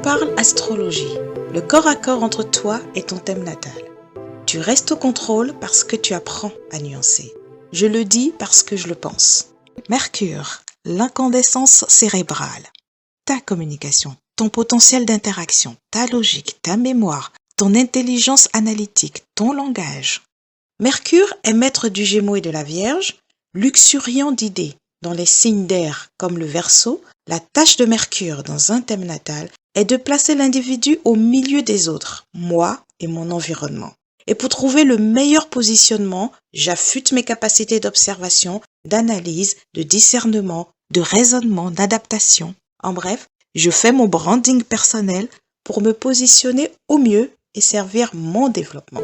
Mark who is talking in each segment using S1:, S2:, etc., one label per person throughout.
S1: parle astrologie, le corps à corps entre toi et ton thème natal. Tu restes au contrôle parce que tu apprends à nuancer. Je le dis parce que je le pense. Mercure, l'incandescence cérébrale. Ta communication, ton potentiel d'interaction, ta logique, ta mémoire, ton intelligence analytique, ton langage. Mercure est maître du Gémeaux et de la Vierge, luxuriant d'idées. Dans les signes d'air comme le Verseau, la tâche de Mercure dans un thème natal est de placer l'individu au milieu des autres, moi et mon environnement. Et pour trouver le meilleur positionnement, j'affûte mes capacités d'observation, d'analyse, de discernement, de raisonnement, d'adaptation. En bref, je fais mon branding personnel pour me positionner au mieux et servir mon développement.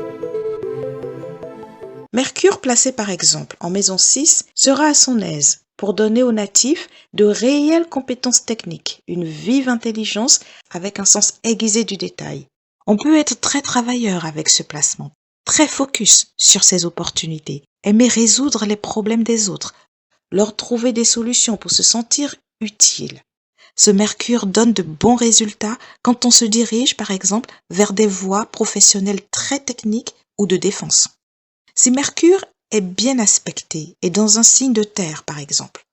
S1: Mercure placé par exemple en maison 6 sera à son aise pour donner aux natifs de réelles compétences techniques, une vive intelligence avec un sens aiguisé du détail. On peut être très travailleur avec ce placement, très focus sur ses opportunités, aimer résoudre les problèmes des autres, leur trouver des solutions pour se sentir utile. Ce Mercure donne de bons résultats quand on se dirige, par exemple, vers des voies professionnelles très techniques ou de défense. Si Mercure est bien aspecté et dans un signe de terre, par exemple,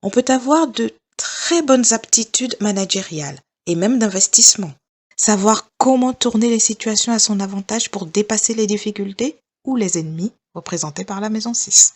S1: on peut avoir de très bonnes aptitudes managériales et même d'investissement. Savoir comment tourner les situations à son avantage pour dépasser les difficultés ou les ennemis représentés par la maison 6.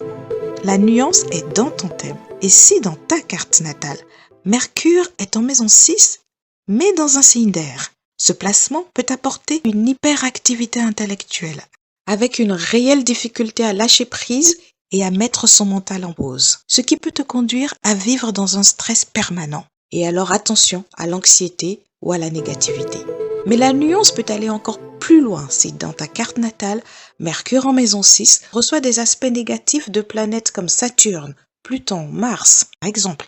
S1: La nuance est dans ton thème. Et si dans ta carte natale, Mercure est en maison 6, mais dans un signe d'air, ce placement peut apporter une hyperactivité intellectuelle, avec une réelle difficulté à lâcher prise et à mettre son mental en pause, ce qui peut te conduire à vivre dans un stress permanent. Et alors attention à l'anxiété ou à la négativité. Mais la nuance peut aller encore plus loin si dans ta carte natale, Mercure en maison 6 reçoit des aspects négatifs de planètes comme Saturne, Pluton, Mars, par exemple.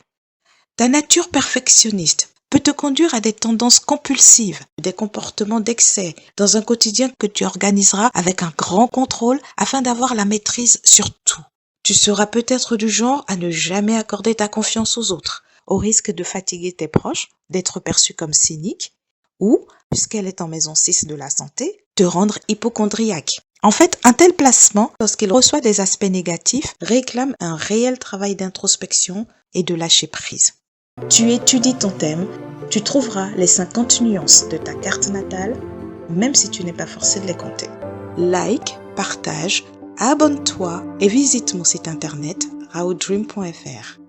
S1: Ta nature perfectionniste peut te conduire à des tendances compulsives, des comportements d'excès, dans un quotidien que tu organiseras avec un grand contrôle afin d'avoir la maîtrise sur tout. Tu seras peut-être du genre à ne jamais accorder ta confiance aux autres, au risque de fatiguer tes proches, d'être perçu comme cynique, ou, puisqu'elle est en maison 6 de la santé, te rendre hypocondriaque. En fait, un tel placement, lorsqu'il reçoit des aspects négatifs, réclame un réel travail d'introspection et de lâcher prise. Tu étudies ton thème, tu trouveras les 50 nuances de ta carte natale, même si tu n'es pas forcé de les compter. Like, partage, abonne-toi et visite mon site internet raoudream.fr.